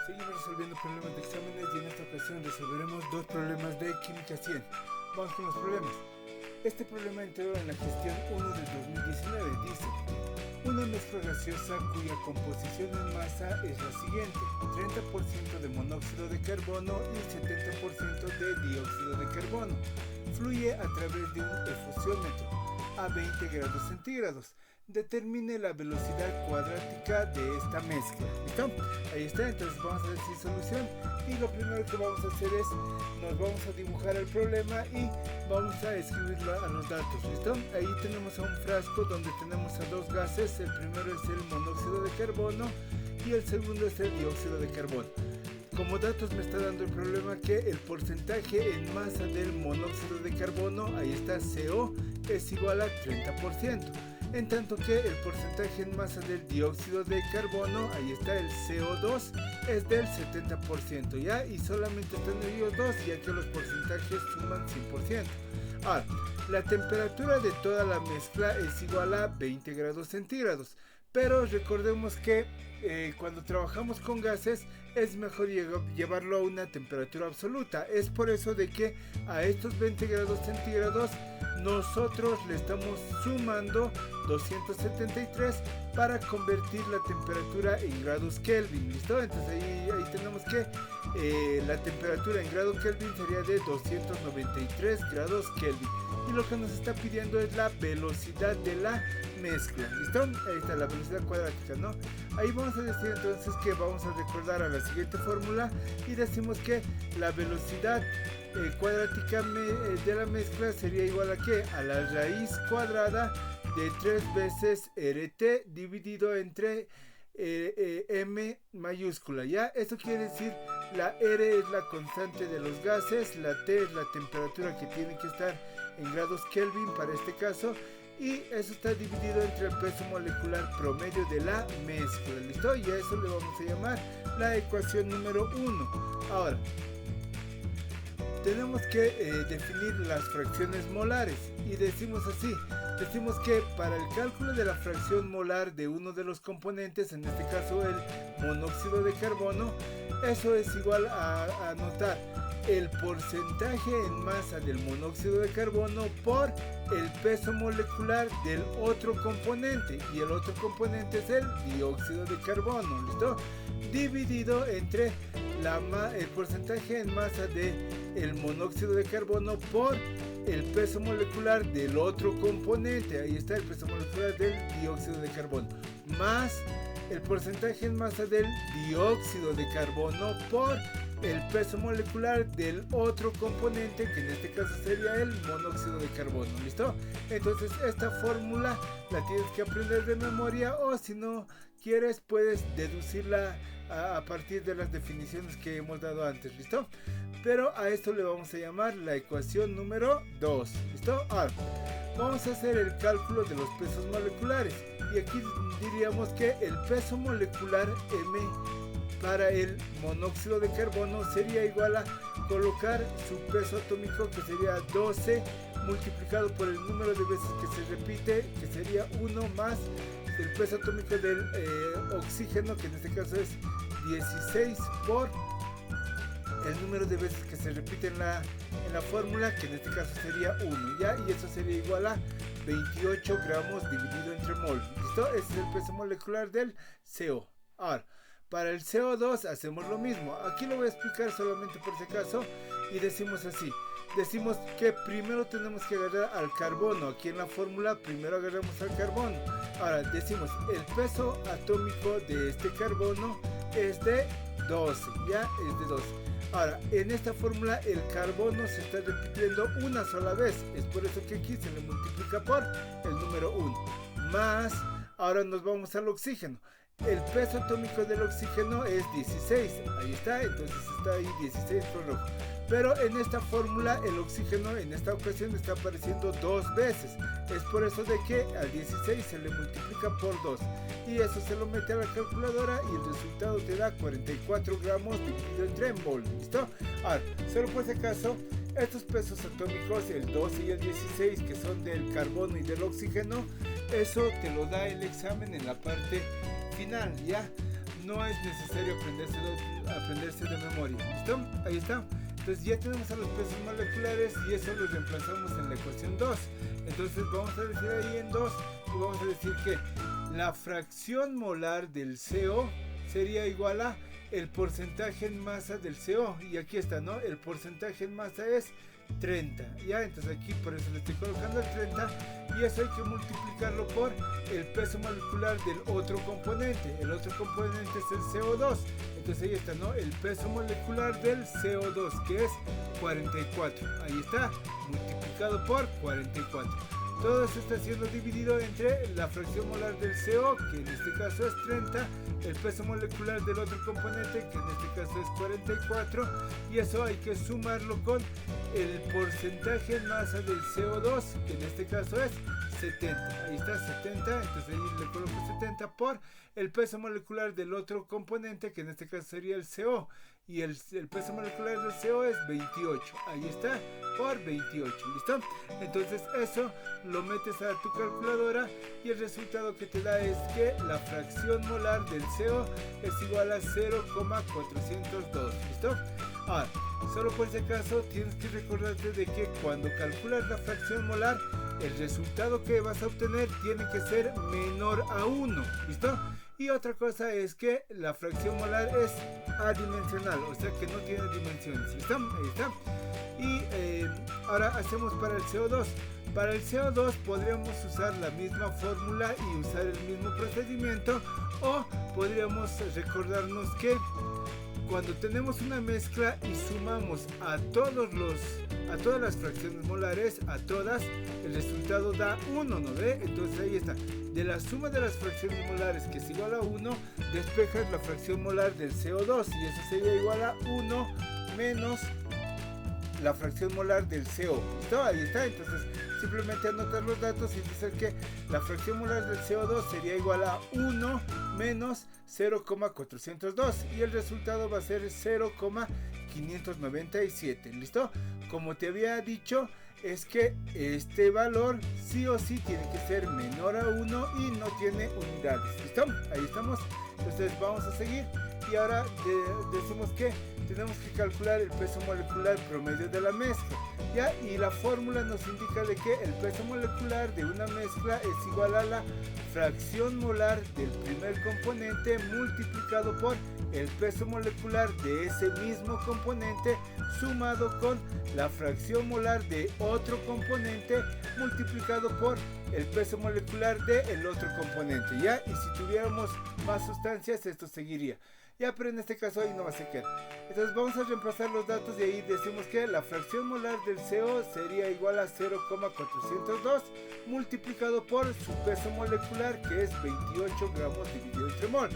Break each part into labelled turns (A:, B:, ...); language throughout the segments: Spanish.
A: Seguimos resolviendo problemas de exámenes y en esta ocasión resolveremos dos problemas de Química 100. Vamos con los problemas. Este problema entró en la gestión 1 del 2019. Dice: una mezcla gaseosa cuya composición en masa es la siguiente: 30% de monóxido de carbono y 70% de dióxido de carbono. Fluye a través de un efusiómetro a 20 grados centígrados. Determine la velocidad cuadrática de esta mezcla. ¿Listo? Ahí está. Entonces vamos a decir solución, y lo primero que vamos a hacer es nos vamos a dibujar el problema y vamos a escribirlo a los datos. ¿Listo? Ahí tenemos a un frasco donde tenemos a dos gases. El primero es el monóxido de carbono y el segundo es el dióxido de carbono. Como datos me está dando el problema que el porcentaje en masa del monóxido de carbono, ahí está, CO, es igual a 30%. En tanto que el porcentaje en masa del dióxido de carbono, ahí está, el CO2, es del 70%, ¿ya? Y solamente están ellos dos, ya que los porcentajes suman 100%. Ahora, la temperatura de toda la mezcla es igual a 20 grados centígrados. Pero recordemos que cuando trabajamos con gases es mejor llevarlo a una temperatura absoluta. Es por eso de que a estos 20 grados centígrados nosotros le estamos sumando 273 para convertir la temperatura en grados Kelvin. ¿Listo? Entonces ahí tenemos que la temperatura en grados Kelvin sería de 293 grados Kelvin. Y lo que nos está pidiendo es la velocidad de la mezcla. ¿Listo? Ahí está la velocidad cuadrática, ¿no? Ahí vamos a decir entonces que vamos a recordar a la siguiente fórmula y decimos que la velocidad cuadrática de la mezcla sería igual a ¿qué? A la raíz cuadrada de 3 veces RT dividido entre M mayúscula, ¿ya? Esto quiere decir la R es la constante de los gases, la T es la temperatura que tiene que estar en grados Kelvin para este caso, y eso está dividido entre el peso molecular promedio de la mezcla. ¿Listo? Y a eso le vamos a llamar la ecuación número 1. Ahora, tenemos que definir las fracciones molares y decimos así. Decimos que para el cálculo de la fracción molar de uno de los componentes, en este caso el monóxido de carbono, eso es igual a anotar el porcentaje en masa del monóxido de carbono por el peso molecular del otro componente, y el otro componente es el dióxido de carbono. ¿Listo? Dividido entre el porcentaje en masa del monóxido de carbono por el peso molecular del otro componente, ahí está el peso molecular del dióxido de carbono, más el porcentaje en masa del dióxido de carbono por el peso molecular del otro componente, que en este caso sería el monóxido de carbono. ¿Listo? Entonces esta fórmula la tienes que aprender de memoria, o si no quieres puedes deducirla a partir de las definiciones que hemos dado antes. ¿Listo? Pero a esto le vamos a llamar la ecuación número 2. ¿Listo? Ahora vamos a hacer el cálculo de los pesos moleculares, y aquí diríamos que el peso molecular M para el monóxido de carbono sería igual a colocar su peso atómico, que sería 12 multiplicado por el número de veces que se repite, que sería 1 más el peso atómico del oxígeno, que en este caso es 16 por el número de veces que se repite en la fórmula, que en este caso sería 1, ¿ya? Y eso sería igual a 28 gramos dividido entre mol. ¿Listo? Ese es el peso molecular del CO. Ahora, para el CO2 hacemos lo mismo. Aquí lo voy a explicar solamente por si acaso, y decimos así. Decimos que primero tenemos que agarrar al carbono. Aquí en la fórmula primero agarramos al carbono. Ahora decimos el peso atómico de este carbono es de 12, ya es de 12. Ahora, en esta fórmula el carbono se está repitiendo una sola vez. Es por eso que aquí se le multiplica por el número 1. Más, ahora nos vamos al oxígeno. El peso atómico del oxígeno es 16. Ahí está, entonces está ahí 16 con rojo. Pero en esta fórmula el oxígeno en esta ocasión está apareciendo dos veces. Es por eso de que al 16 se le multiplica por 2. Y eso se lo mete a la calculadora y el resultado te da 44 gramos dividido entre mol. ¿Listo? Ahora, solo por si acaso, estos pesos atómicos, el 12 y el 16, que son del carbono y del oxígeno, eso te lo da el examen en la parte final, ¿ya? no es necesario aprenderse de memoria. ¿Listo? Ahí está. Entonces ya tenemos a los pesos moleculares y eso lo reemplazamos en la ecuación 2. Entonces vamos a decir ahí en 2 y vamos a decir que la fracción molar del CO sería igual a el porcentaje en masa del CO. Y aquí está, ¿no? El porcentaje en masa es 30. Ya, entonces aquí por eso le estoy colocando el 30 y eso hay que multiplicarlo por el peso molecular del otro componente. El otro componente es el CO2. Entonces ahí está, ¿no? El peso molecular del CO2 que es 44. Ahí está, multiplicado por 44. Todo eso está siendo dividido entre la fracción molar del CO, que en este caso es 30, el peso molecular del otro componente, que en este caso es 44, y eso hay que sumarlo con el porcentaje en masa del CO2, que en este caso es 70. Ahí está 70, entonces ahí le coloco 70 por el peso molecular del otro componente, que en este caso sería el CO, y el peso molecular del CO es 28. Ahí está, por 28. ¿Listo? Entonces eso lo metes a tu calculadora y el resultado que te da es que la fracción molar del CO es igual a 0,402. ¿Listo? Ahora, solo por si acaso tienes que recordarte de que cuando calculas la fracción molar, el resultado que vas a obtener tiene que ser menor a 1. ¿Listo? Y otra cosa es que la fracción molar es adimensional, o sea que no tiene dimensiones. ¿Listo? Ahí está. Y ahora hacemos para el CO2. Para el CO2 podríamos usar la misma fórmula y usar el mismo procedimiento, o podríamos recordarnos que cuando tenemos una mezcla y sumamos a todas las fracciones molares, a todas, el resultado da 1, ¿no ve? Entonces ahí está. De la suma de las fracciones molares, que es igual a 1, despejas la fracción molar del CO2 y eso sería igual a 1 menos la fracción molar del CO. ¿Listo? Ahí está. Entonces simplemente anotar los datos y dices que la fracción molar del CO2 sería igual a 1 menos 0,402 y el resultado va a ser 0,597. ¿Listo? Como te había dicho, es que este valor sí o sí tiene que ser menor a 1 y no tiene unidades. ¿Listo? Ahí estamos. Entonces vamos a seguir y ahora decimos que tenemos que calcular el peso molecular promedio de la mezcla, ¿ya? Y la fórmula nos indica de que el peso molecular de una mezcla es igual a la fracción molar del primer componente multiplicado por el peso molecular de ese mismo componente sumado con la fracción molar de otro componente multiplicado por el peso molecular del otro componente, ¿ya? Y si tuviéramos más sustancias esto seguiría. Ya, pero en este caso ahí no va a ser quedar. Entonces vamos a reemplazar los datos y ahí decimos que la fracción molar del CO sería igual a 0,402 multiplicado por su peso molecular, que es 28 gramos dividido entre mol.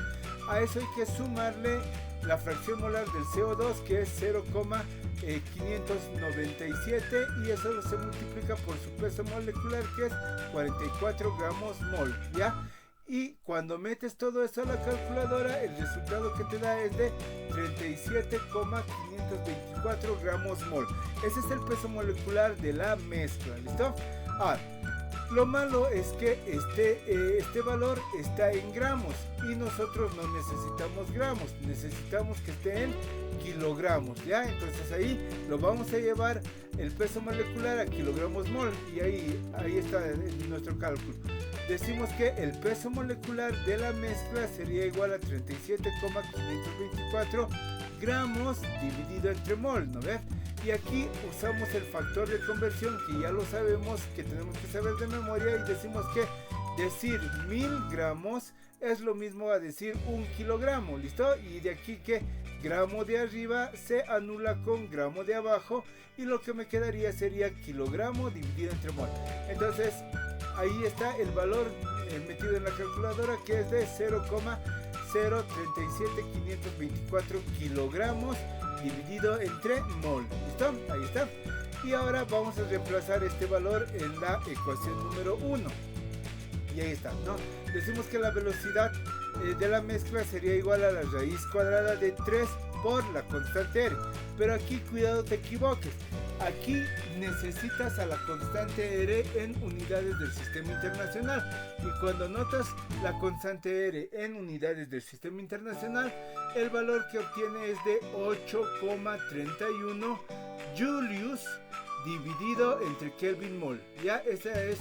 A: A eso hay que sumarle la fracción molar del CO2, que es 0,597 y eso se multiplica por su peso molecular, que es 44 gramos mol, ¿ya? Y cuando metes todo eso a la calculadora, el resultado que te da es de 37,524 gramos mol. Ese es el peso molecular de la mezcla, ¿listo? Ahora, lo malo es que este valor está en gramos y nosotros no necesitamos gramos, necesitamos que esté en kilogramos, ¿ya? Entonces ahí lo vamos a llevar el peso molecular a kilogramos mol y ahí está nuestro cálculo. Decimos que el peso molecular de la mezcla sería igual a 37,524 gramos dividido entre mol, ¿no ves? Y aquí usamos el factor de conversión que ya lo sabemos, que tenemos que saber de memoria, y decimos que decir 1000 gramos es lo mismo a decir 1 kilogramo, ¿listo? Y de aquí que gramo de arriba se anula con gramo de abajo y lo que me quedaría sería kilogramo dividido entre mol. Entonces ahí está el valor metido en la calculadora, que es de 0,037524 kilogramos dividido entre mol. ¿Listo? Ahí está. Y ahora vamos a reemplazar este valor en la ecuación número 1. Y ahí está, ¿no? Decimos que la velocidad de la mezcla sería igual a la raíz cuadrada de 3 por la constante R. Pero aquí cuidado te equivoques. Aquí necesitas a la constante R en unidades del sistema internacional. Y cuando notas la constante R en unidades del sistema internacional, el valor que obtiene es de 8,31 Julius dividido entre Kelvin mol. Ya ese es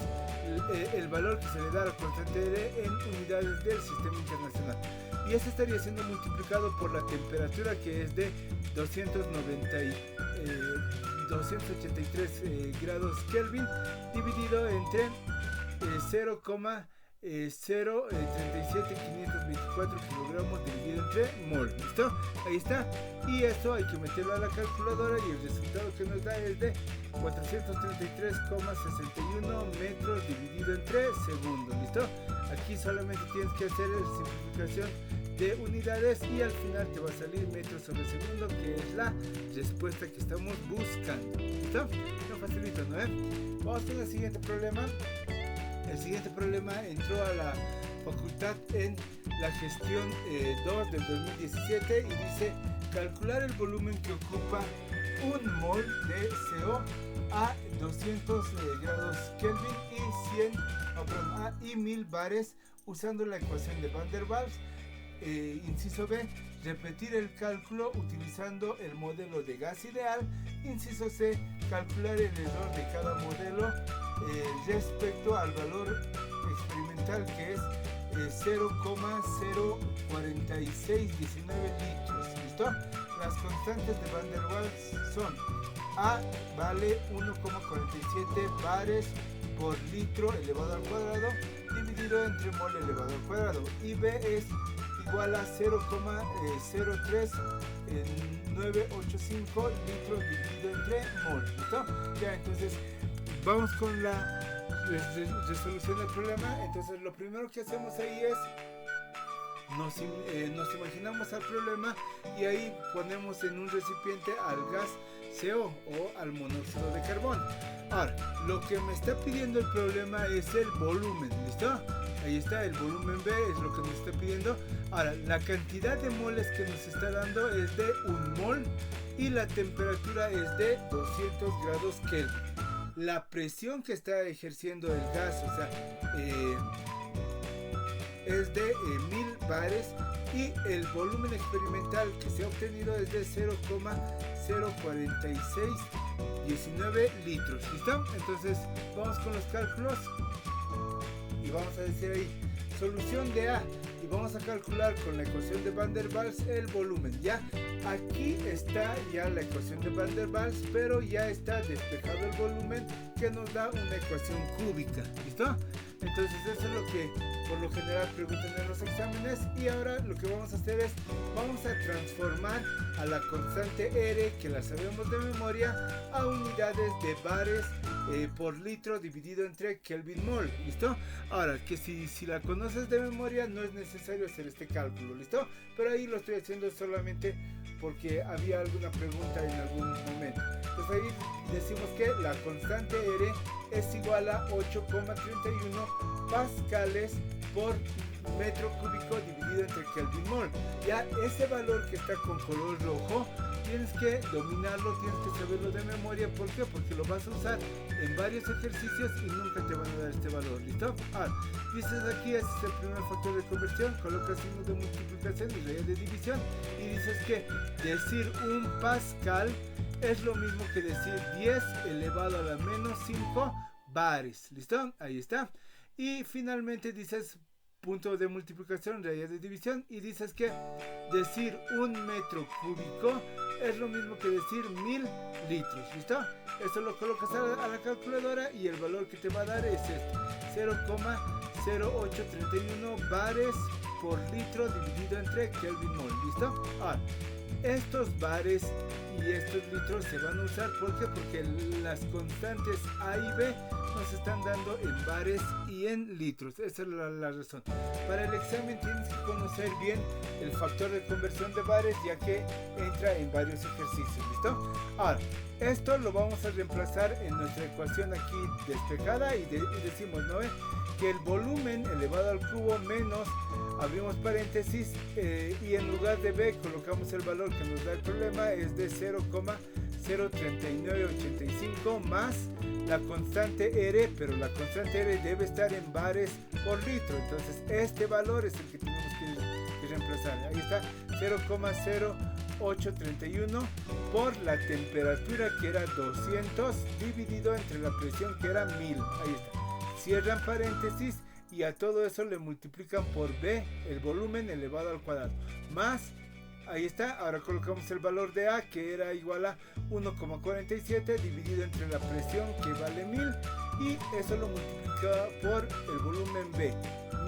A: el valor que se le da a la constante R en unidades del sistema internacional. Y eso estaría siendo multiplicado por la temperatura, que es de 283 grados Kelvin, dividido entre 0,037,524 kilogramos dividido entre mol. ¿Listo? Ahí está. Y esto hay que meterlo a la calculadora y el resultado que nos da es de 433,61 metros dividido entre segundos. ¿Listo? Aquí solamente tienes que hacer la simplificación de unidades y al final te va a salir metros sobre segundo, que es la respuesta que estamos buscando. ¿Listo? No facilito, ¿no? Vamos con el siguiente problema. El siguiente problema entró a la facultad en la gestión 2 del 2017 y dice: calcular el volumen que ocupa un mol de CO a 200 grados Kelvin y 1000 bares usando la ecuación de Van der Waals. Inciso B, repetir el cálculo utilizando el modelo de gas ideal. Inciso C, calcular el error de cada modelo respecto al valor experimental, que es 0,04619 litros. ¿Listo? Las constantes de Van der Waals son: A vale 1,47 bares por litro elevado al cuadrado dividido entre mol elevado al cuadrado, y B es igual a 0,03985 litros dividido entre mol. ¿Listo? Ya, entonces vamos con la resolución del problema. Entonces lo primero que hacemos ahí es nos imaginamos al problema y ahí ponemos en un recipiente al gas CO o al monóxido de carbono. Ahora, lo que me está pidiendo el problema es el volumen. ¿Listo? Ahí está, el volumen B es lo que nos está pidiendo. Ahora, la cantidad de moles que nos está dando es de 1 mol y la temperatura es de 200 grados Kelvin. La presión que está ejerciendo el gas, o sea, es de 1000 bares, y el volumen experimental que se ha obtenido es de 0,04619 litros. ¿Listo? Entonces vamos con los cálculos y vamos a decir ahí solución de A y vamos a calcular con la ecuación de Van der Waals el volumen. Ya aquí está ya la ecuación de Van der Waals, pero ya está despejado el volumen, que nos da una ecuación cúbica. ¿Listo? Entonces eso es lo que por lo general preguntan en los exámenes, y ahora lo que vamos a hacer es vamos a transformar a la constante R, que la sabemos de memoria, a unidades de bares por litro dividido entre Kelvin mol. ¿Listo? Ahora, que si la conoces de memoria no es necesario hacer este cálculo. ¿Listo? Pero ahí lo estoy haciendo solamente porque había alguna pregunta en algún momento. Entonces ahí decimos que la constante R es igual a 8,31 pascales por metro cúbico dividido entre Kelvin mol. Ya ese valor que está con color rojo tienes que dominarlo, tienes que saberlo de memoria. ¿Por qué? Porque lo vas a usar en varios ejercicios y nunca te van a dar este valor. ¿Listo? Ahora, dices aquí, ese es el primer factor de conversión, colocas signo de multiplicación y raíz de división, y dices que decir 1 pascal es lo mismo que decir 10 elevado a la menos 5 bares. ¿Listo? Ahí está. Y finalmente dices punto de multiplicación, raíz de división, y dices que decir 1 metro cúbico es lo mismo que decir 1000 litros. ¿Listo? Esto lo colocas a la calculadora y el valor que te va a dar es este: 0,0831 bares por litro dividido entre Kelvin mol. ¿Listo? Ahora, estos bares y estos litros se van a usar, ¿por qué? Porque las constantes A y B nos están dando en bares y en litros. Esa es la razón. Para el examen tienes que conocer bien el factor de conversión de bares, ya que entra en varios ejercicios. ¿Listo? Ahora, esto lo vamos a reemplazar en nuestra ecuación aquí despejada y decimos, ¿no? que el volumen elevado al cubo menos, abrimos paréntesis, y en lugar de b colocamos el valor que nos da el problema, es de 0,03985 más la constante R, pero la constante R debe estar en bares por litro, entonces este valor es el que tenemos que reemplazar. Ahí está, 0,0831 por la temperatura, que era 200, dividido entre la presión, que era 1000. Ahí está, cierran paréntesis y a todo eso le multiplican por B, el volumen elevado al cuadrado, más, ahí está, ahora colocamos el valor de A, que era igual a 1,47 dividido entre la presión, que vale 1000, y eso lo multiplica por el volumen B,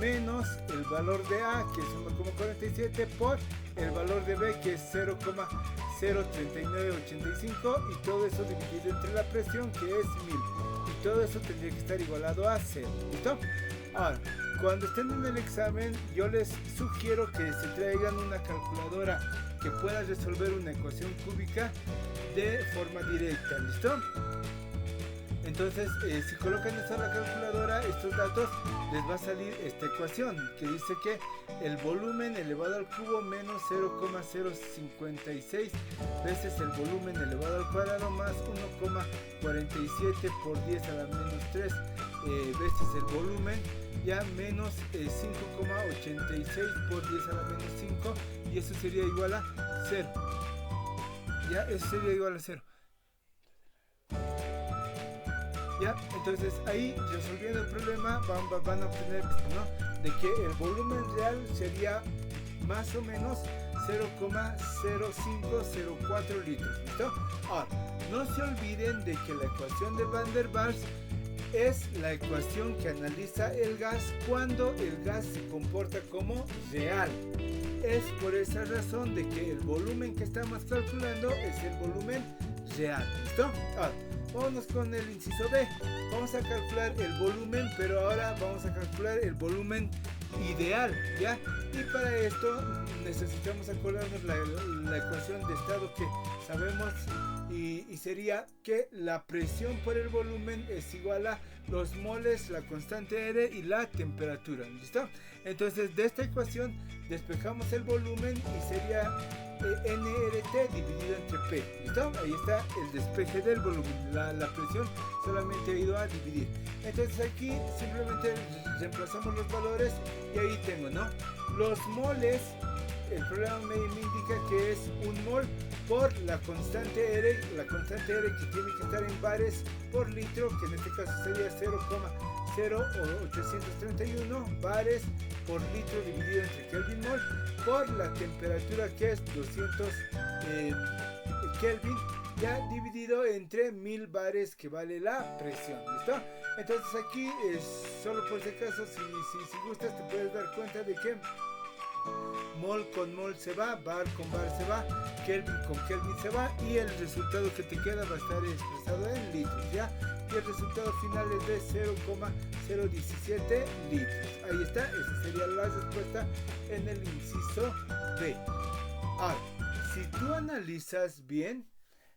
A: menos el valor de A, que es 1,47, por el valor de B, que es 0,03985, y todo eso dividido entre la presión, que es 1000, y todo eso tendría que estar igualado a 0. ¿Listo? Ahora, cuando estén en el examen, yo les sugiero que se traigan una calculadora que pueda resolver una ecuación cúbica de forma directa. ¿Listo? Entonces, si colocan eso a la calculadora, estos datos, les va a salir esta ecuación que dice que el volumen elevado al cubo menos 0,056 veces el volumen elevado al cuadrado más 1,47 por 10 a la menos 3 veces el volumen, ya menos 5,86 por 10 a la menos 5, y eso sería igual a 0. Ya, eso sería igual a 0. Ya, entonces ahí, resolviendo el problema, van a obtener, ¿no?, de que el volumen real sería más o menos 0,0504 litros. ¿Listo? Ahora, no se olviden de que la ecuación de Van der Waals es la ecuación que analiza el gas cuando el gas se comporta como real. Es por esa razón de que el volumen que estamos calculando es el volumen real. ¿Listo? Ahora, vámonos con el inciso B. Vamos a calcular el volumen, pero ahora vamos a calcular el volumen ideal, ¿ya? Y para esto necesitamos acordarnos la ecuación de estado que sabemos, y sería que la presión por el volumen es igual a los moles, la constante R y la temperatura. ¿Listo? Entonces, de esta ecuación despejamos el volumen y sería nRT dividido entre P. ¿Listo? Ahí está el despeje del volumen. La presión solamente ha ido a dividir. Entonces aquí simplemente reemplazamos los valores y ahí tengo, ¿no?, los moles. El problema me indica que es un mol por la constante R, que tiene que estar en bares por litro, que en este caso sería 0,0831 bares por litro dividido entre Kelvin mol, por la temperatura, que es 200 Kelvin, ya dividido entre 1000 bares, que vale la presión. ¿Listo? Entonces aquí, solo por si acaso, si gustas, te puedes dar cuenta de que mol con mol se va, bar con bar se va, Kelvin con Kelvin se va, y el resultado que te queda va a estar expresado en litros, ¿ya? Y el resultado final es de 0,017 litros. Ahí está, esa sería la respuesta en el inciso B. Ahora, si tú analizas bien,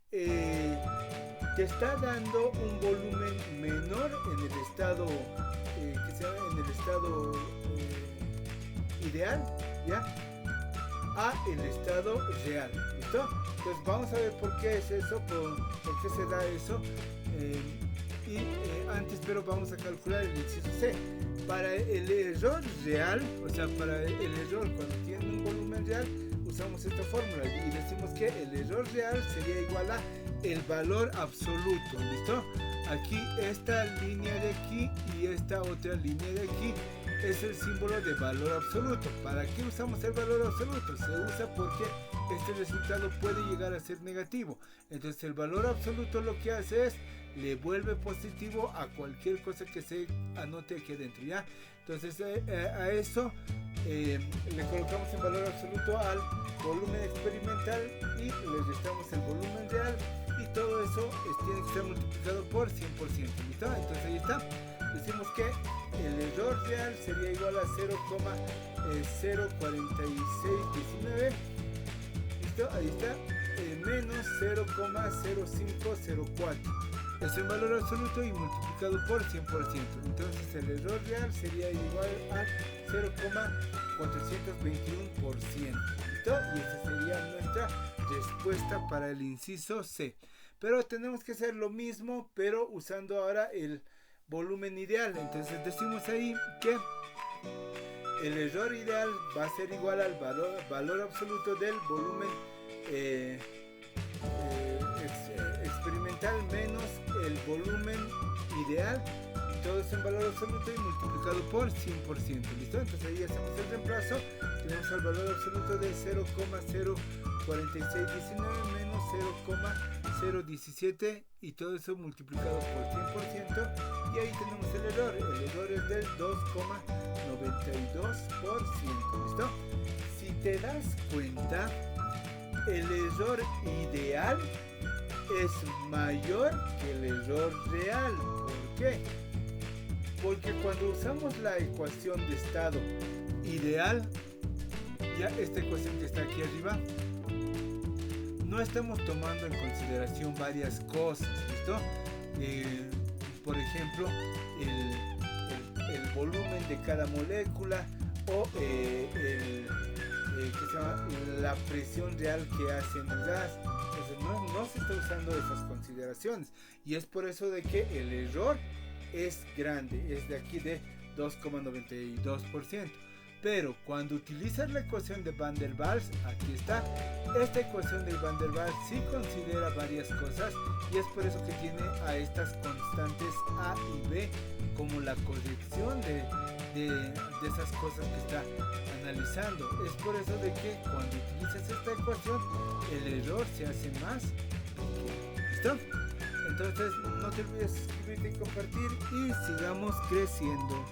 A: te está dando un volumen menor en el estado, que se llama en el estado ideal, ¿ya?, a el estado real. ¿Listo? Entonces vamos a ver por qué es eso, por qué se da eso, antes, pero vamos a calcular el inciso C. Para el error real, o sea, para el error cuando tiene un volumen real, usamos esta fórmula y decimos que el error real sería igual a el valor absoluto. ¿Listo? Aquí esta línea de aquí y esta otra línea de aquí es el símbolo de valor absoluto. ¿Para qué usamos el valor absoluto? Se usa porque este resultado puede llegar a ser negativo. Entonces el valor absoluto lo que hace es le vuelve positivo a cualquier cosa que se anote aquí adentro, ¿ya? Entonces a eso le colocamos el valor absoluto al volumen experimental y le restamos el volumen real, y todo eso tiene que ser multiplicado por 100%. ¿Listo? Entonces ahí está. Decimos que el error real sería igual a 0,04619. ¿Listo? Ahí está. Menos 0,0504. Eso en valor absoluto y multiplicado por 100%. Entonces el error real sería igual a 0,421%. ¿Listo? Y esa sería nuestra respuesta para el inciso C. Pero tenemos que hacer lo mismo, pero usando ahora el volumen ideal. Entonces decimos ahí que el error ideal va a ser igual al valor absoluto del volumen experimental menos el volumen ideal, y todo eso en valor absoluto y multiplicado por 100%. ¿Listo? Entonces ahí hacemos el reemplazo. Tenemos el valor absoluto de 0,04619 menos 0,017 y todo eso multiplicado por 100%, y ahí tenemos el error. El error es del 2,92%. ¿Listo? Si te das cuenta, el error ideal es mayor que el error real. ¿Por qué? Porque cuando usamos la ecuación de estado ideal, ya esta ecuación que está aquí arriba, no estamos tomando en consideración varias cosas. ¿Listo? Por ejemplo, el volumen de cada molécula o la presión real que hace en el gas. Entonces no se está usando esas consideraciones, y es por eso de que el error es grande, es de aquí de 2,92%. Pero cuando utilizas la ecuación de Van der Waals, aquí está, esta ecuación de Van der Waals sí considera varias cosas, y es por eso que tiene a estas constantes A y B como la corrección de esas cosas que está analizando. Es por eso de que cuando utilizas esta ecuación, el error se hace más pequeño. ¿Listo? Entonces no te olvides de suscribirte y compartir, y sigamos creciendo.